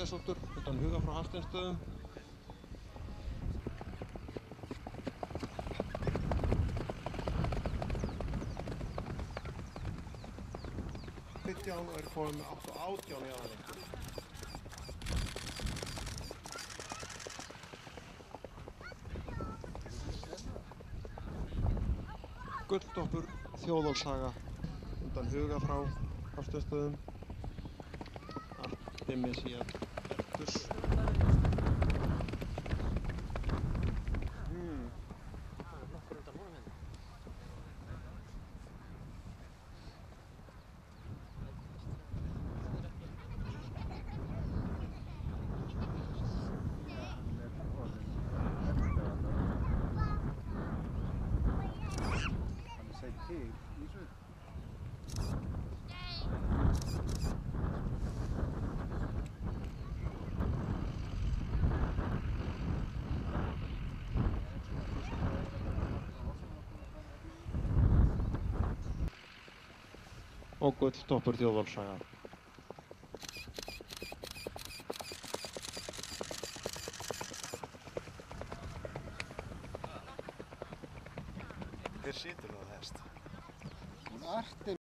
Andrésdóttur undan Huga frá Hafsteinsstöðum. Og er komið með 18 í aðeins. Gulltoppur Þjóðólfshaga undan Huga frá Hafsteinsstöðum. Artemisia Bertus. Og gulltoppur Þjóðólfshaga. Hver situr á hest? Artemisia.